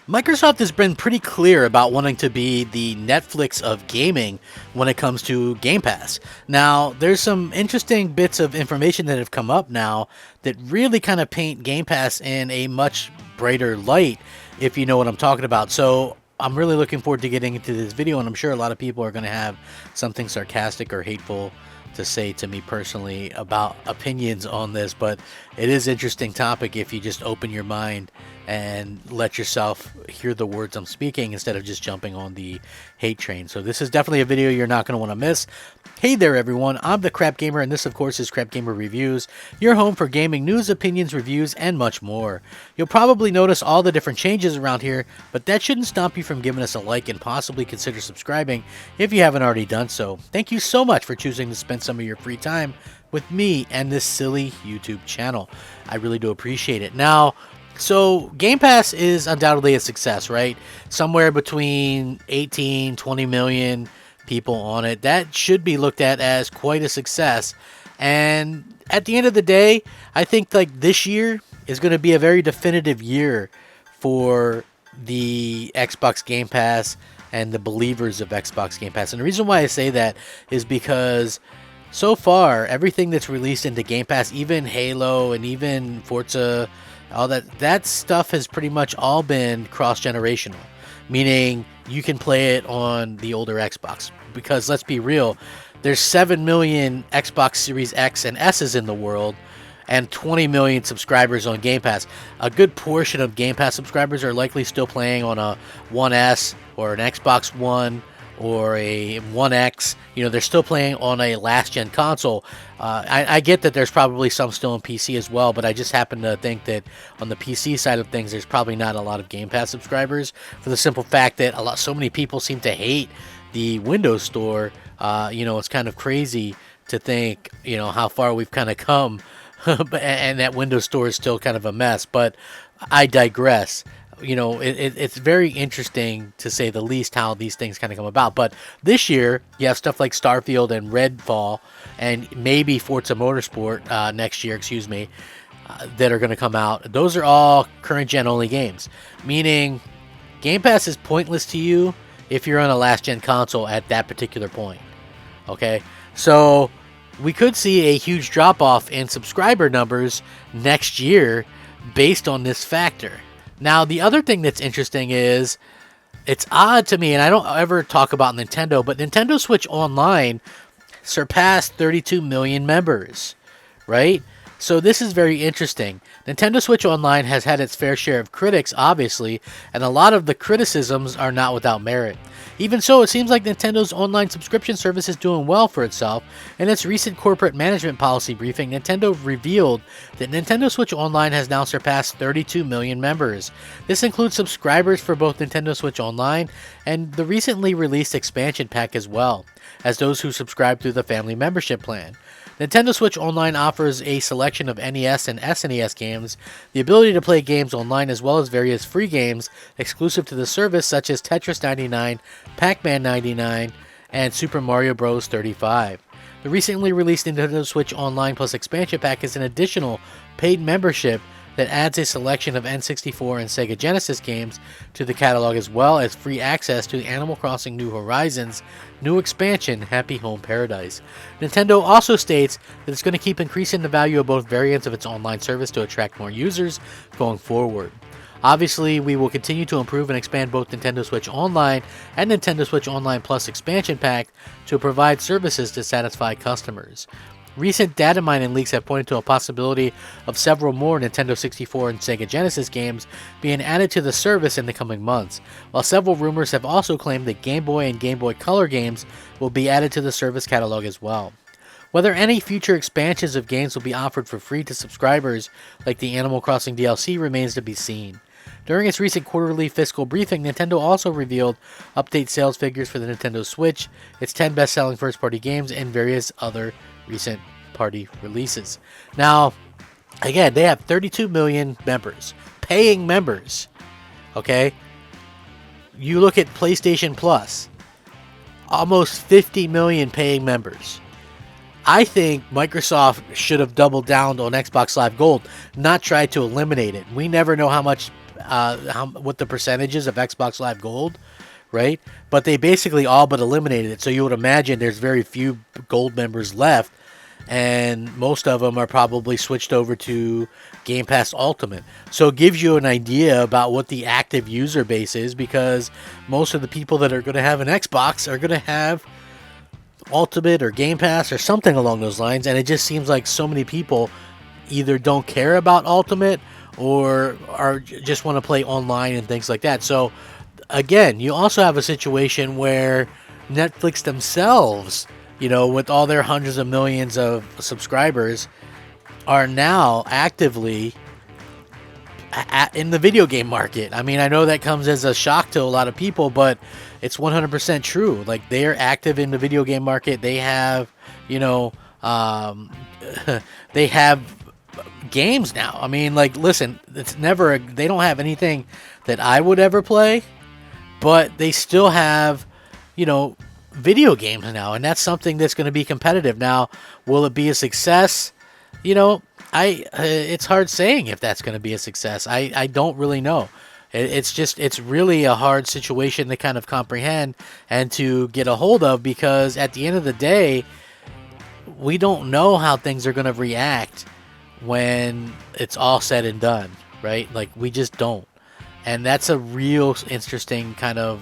Microsoft has been pretty clear about wanting to be the Netflix of gaming when it comes to Game Pass. Now, there's some interesting bits of information that have come up now that really kind of paint Game Pass in a much brighter light, if you know what I'm talking about. So, I'm really looking forward to getting into this video, and I'm sure a lot of people are going to have something sarcastic or hateful to say to me personally about opinions on this, but it is an interesting topic if you just open your mind and let yourself hear the words I'm speaking instead of just jumping on the hate train. So this is definitely a video you're not going to want to miss. Hey there everyone, I'm the Crap Gamer, and this of course is Crap Gamer Reviews, your home for gaming news, opinions, reviews, and much more. You'll probably notice all the different changes around here, but that shouldn't stop you from giving us a like and possibly consider subscribing if you haven't already done so. Thank you so much for choosing to spend some of your free time with me and this silly YouTube channel. I really do appreciate it. Now, so Game Pass is undoubtedly a success, right? Somewhere between 18, 20 million people on it. That should be looked at as quite a success. And at the end of the day, I think like this year is going to be a very definitive year for the Xbox Game Pass and the believers of Xbox Game Pass. And the reason why I say that is because so far, everything that's released into Game Pass, even Halo and even Forza, all that stuff has pretty much all been cross-generational, meaning you can play it on the older Xbox. Because let's be real, there's 7 million Xbox Series X and S's in the world, and 20 million subscribers on Game Pass. A good portion of Game Pass subscribers are likely still playing on a One S or an Xbox One or a One X. You know, they're still playing on a last-gen console. I get that there's probably some still on PC as well, but I just happen to think that on the PC side of things, there's probably not a lot of Game Pass subscribers for the simple fact that so many people seem to hate the Windows Store. It's kind of crazy to think, how far we've kind of come, and that Windows Store is still kind of a mess. But I digress. It's very interesting to say the least how these things kind of come about. But this year, you have stuff like Starfield and Redfall, and maybe Forza Motorsport next year, that are going to come out. Those are all current gen only games, meaning Game Pass is pointless to you if you're on a last gen console at that particular point. Okay, so we could see a huge drop off in subscriber numbers next year based on this factor. Now, the other thing that's interesting is, it's odd to me, and I don't ever talk about Nintendo, but Nintendo Switch Online surpassed 32 million members, right? So this is very interesting. Nintendo Switch Online has had its fair share of critics, obviously, and a lot of the criticisms are not without merit. Even so, it seems like Nintendo's online subscription service is doing well for itself. In its recent corporate management policy briefing, Nintendo revealed that Nintendo Switch Online has now surpassed 32 million members. This includes subscribers for both Nintendo Switch Online and the recently released expansion pack as well as those who subscribe through the family membership plan. Nintendo Switch Online offers a selection of NES and SNES games, the ability to play games online as well as various free games exclusive to the service such as Tetris 99, Pac-Man 99, and Super Mario Bros. 35. The recently released Nintendo Switch Online Plus expansion pack is an additional paid membership that adds a selection of N64 and Sega Genesis games to the catalog, as well as free access to Animal Crossing New Horizons' new expansion, Happy Home Paradise. Nintendo also states that it's going to keep increasing the value of both variants of its online service to attract more users going forward. Obviously, we will continue to improve and expand both Nintendo Switch Online and Nintendo Switch Online Plus expansion pack to provide services to satisfy customers. Recent data mining leaks have pointed to a possibility of several more Nintendo 64 and Sega Genesis games being added to the service in the coming months, while several rumors have also claimed that Game Boy and Game Boy Color games will be added to the service catalog as well. Whether any future expansions of games will be offered for free to subscribers, like the Animal Crossing DLC, remains to be seen. During its recent quarterly fiscal briefing, Nintendo also revealed update sales figures for the Nintendo Switch, its 10 best-selling first-party games, and various other recent party releases. Now, again, they have 32 million members, paying members. Okay? You look at PlayStation Plus, almost 50 million paying members. I think Microsoft should have doubled down on Xbox Live Gold, not tried to eliminate it. We never know how much what the percentages of Xbox Live Gold, right? But they basically all but eliminated it. So you would imagine there's very few Gold members left, and most of them are probably switched over to Game Pass Ultimate. So it gives you an idea about what the active user base is, because most of the people that are going to have an Xbox are going to have Ultimate or Game Pass or something along those lines, and it just seems like so many people either don't care about Ultimate or just want to play online and things like that. So again, you also have a situation where Netflix themselves, with all their hundreds of millions of subscribers, are now actively in the video game market. I mean, I know that comes as a shock to a lot of people, but it's 100% true. Like, they are active in the video game market. They have, they have games now. I mean, like, listen, they don't have anything that I would ever play, but they still have, video games now, and that's something that's going to be competitive. Now, will it be a success? It's hard saying if that's going to be a success. I don't really know. It's really a hard situation to kind of comprehend and to get a hold of, because at the end of the day, we don't know how things are going to react when it's all said and done, right? Like, we just don't. And that's a real interesting kind of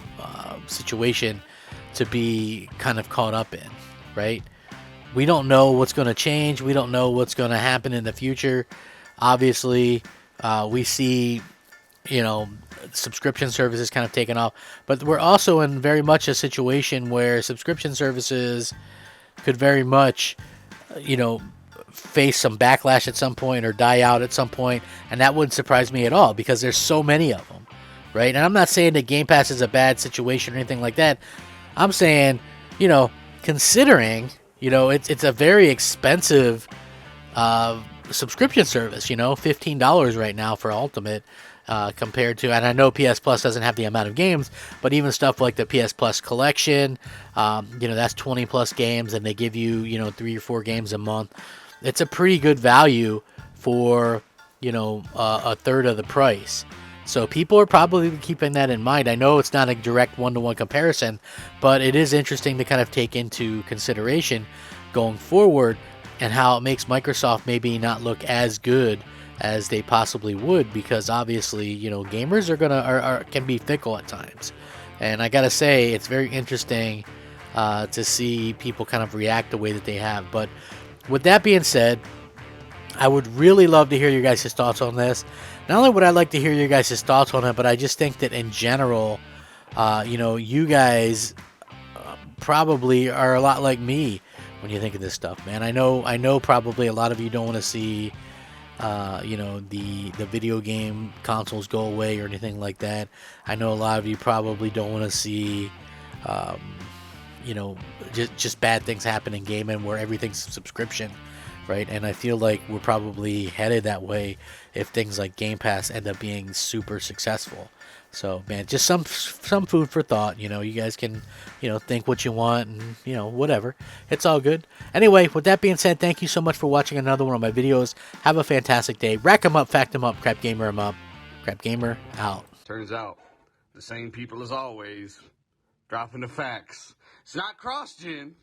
situation to be kind of caught up in, right? We don't know what's going to change. We don't know what's going to happen in the future. Obviously, we see, subscription services kind of taking off. But we're also in very much a situation where subscription services could very much, face some backlash at some point or die out at some point. And that wouldn't surprise me at all, because there's so many of them, right? And I'm not saying that Game Pass is a bad situation or anything like that. I'm saying, considering, it's a very expensive subscription service, $15 right now for Ultimate, compared to, and I know PS Plus doesn't have the amount of games, but even stuff like the PS Plus collection, that's 20 plus games, and they give you, 3 or 4 games a month. It's a pretty good value for, a third of the price. So people are probably keeping that in mind. I know it's not a direct one-to-one comparison, but it is interesting to kind of take into consideration going forward, and how it makes Microsoft maybe not look as good as they possibly would, because obviously, gamers can be fickle at times. And I gotta say, it's very interesting to see people kind of react the way that they have. But with that being said, I would really love to hear your guys' thoughts on this. Not only would I like to hear your guys' thoughts on it, but I just think that in general, you guys probably are a lot like me when you think of this stuff, man. I know probably a lot of you don't want to see, the video game consoles go away or anything like that. I know a lot of you probably don't want to see, just bad things happen in gaming where everything's subscription, right? And I feel like we're probably headed that way if things like Game Pass end up being super successful. So, man, just some food for thought. You guys can, think what you want, and, whatever. It's all good. Anyway, with that being said, thank you so much for watching another one of my videos. Have a fantastic day. Rack 'em up, fact 'em up, crap gamer 'em up. Crap gamer out. Turns out, the same people as always, dropping the facts. It's not cross-gen.